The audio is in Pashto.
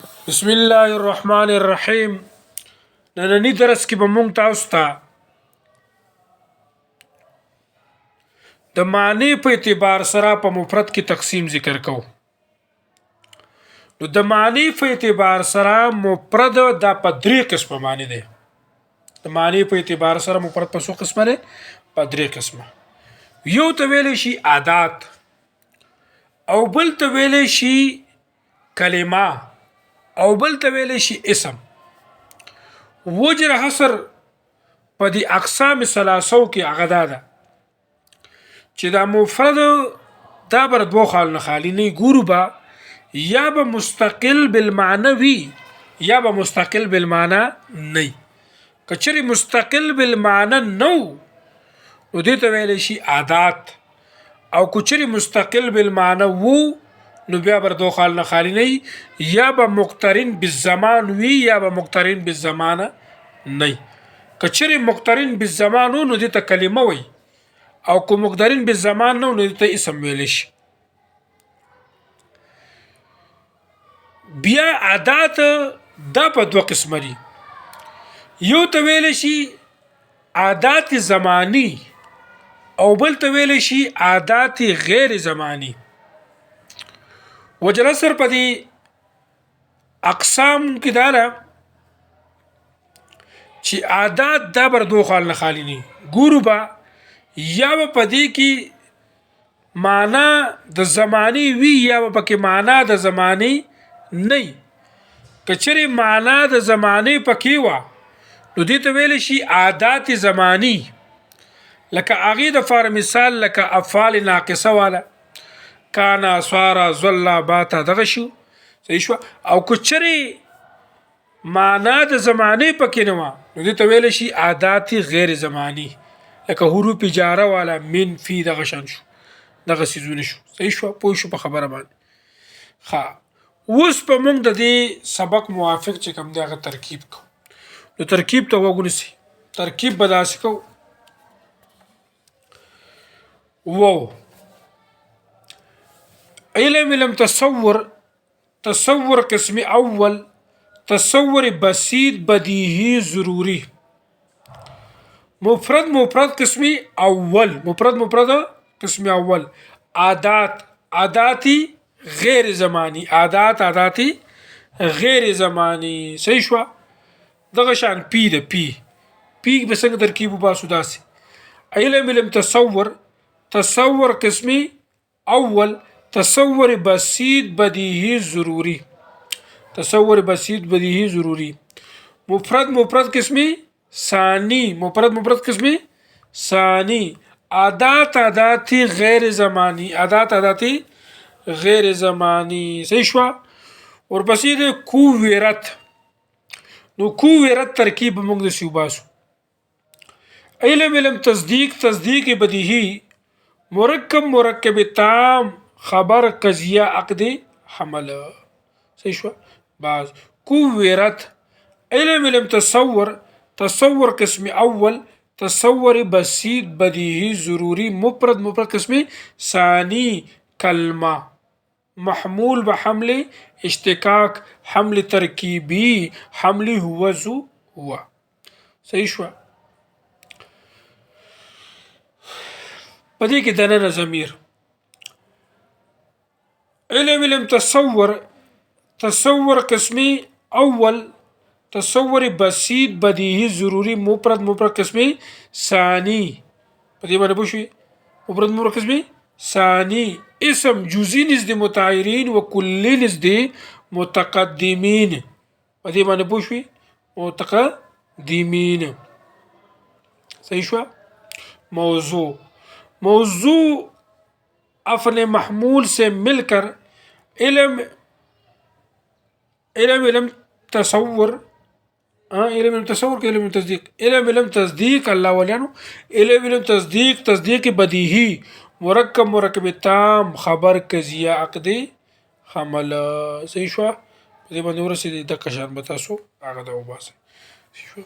بسم الله الرحمن الرحیم. نننی درس کې به مونږ تاسو ته د معنی په اعتبار سره په مفرد کې تقسیم ذکر کوو. نو د معنی په اعتبار سره مفرد د په درې قسمه معنی دی. د معنی په اعتبار سره مفرد په څو قسمه دی؟ په درې قسمه. یو ته ویل شي عادات، او بل ته ویل شي کلمه، او بل ته ویل شي اسم. وجر حصر په دې اقسام ثلاثو کې هغه ده چې دا مفرد دا بر دوه خال نه خالی نه ګورو به یا به مستقل بالمعنی وي یا به مستقل بالمعنی نه. کچری مستقل بالمعنی نو نو دې ته ویل شي عادات، او کچری مستقل بالمعنی وو نو بیا بر دو خال نه خالی نه، یا به مقترن بالزمان وی یا به مقترن بالزمان نه. کچری مقترن بالزمان نو دې ته کلمه وی، او کو مقترن بالزمان نو دې ته اسم ویل شي. بیا عادات دا په دوه قسم دي. یو ته ویل شي عادات زمانی، او بل ته ویل شي عادات غیر زمانی. وجر اثر په دې اقسام کې دا ده چې عادات دا بر دو خال نه خالی نه ګورو به یا به په دې کې معنا د زمانی وی یا به پکې معنا د زمانی نه. کچری معنا د زمانی پکې وا نو دې ته ویل شي عادات زمانی. لکه هغې د فار مثال لکه افعال ناقصه والا کانا سوارا زلا باتا دغه شو صحیح شو. او کچری معنا د زمانی پکې نه وه نو دې ته ویل شي عادات غیر زمانی. لکه حروف جاره والا من فی دغه شان شو، دغه څیزونه شو. صحیح شو، پوه شو په خبره باندې. ښه، اوس په موږ د دې سبق موافق چې کوم دی هغه ترکیب کوو. نو ترکیب ته غوږ ونیسئ. ترکیب به داسې کوو: وو علم تصور قسم اول، تصور بسيط بدیهی ضروری. مفرد قسمی اول، مفرد قسمی اول. عاداتی غیر زمانی، عاداتی غیر زمانی. صحیح شو. دغه شان پی ده پی به څنګه ترکیب وباسو داسې. علم تصور قسمی اول، تصور بسيط بدیهی ضروری. تصور بسيط بدیهی ضروری. مفرد قسمی ثانی، مفرد قسمی ثانی. عاداتی غیر زمانی، عاداتی غیر زمانی. صحیح شو. ورپسې د کوورت. نو کوورت ترکیب موږ د سیوباسو. علم تصدیق بدیهی. مرکب تام خبر قضیه عقد حمل. صحیح شو. باز کوورت. علم تصور قسم اول، تصور بسيط بدیهی ضروری. مفرد قسم ثانی. کلمه محمول بحمل اشتقاق، حمل ترکیبی، حمل هو زو هو. صحیح شو. پدې کې دننه ضمیر. علم تصور قسمی اول، تصور بسيط بدیهی ضروری. مفرد قسمی ثانی. پدې باندې پوه شئ. مفرد قسمی ثانی. اسم جزئی نزد متعیرین و کلی نزد متقدمین. پدې باندې پوه شئ. متقدمین. صحیح شو. موضوع افعل محمول سے مل کر علم تصور علم تصدیق اللہ ولیانو. علم تصدیق بدیہی. مرکب تام خبر قضیه عقد حمل. صحیح شو. په دې باندې ورسېدې د کشان به تاسو هغه د وباسئ. صحیح شو.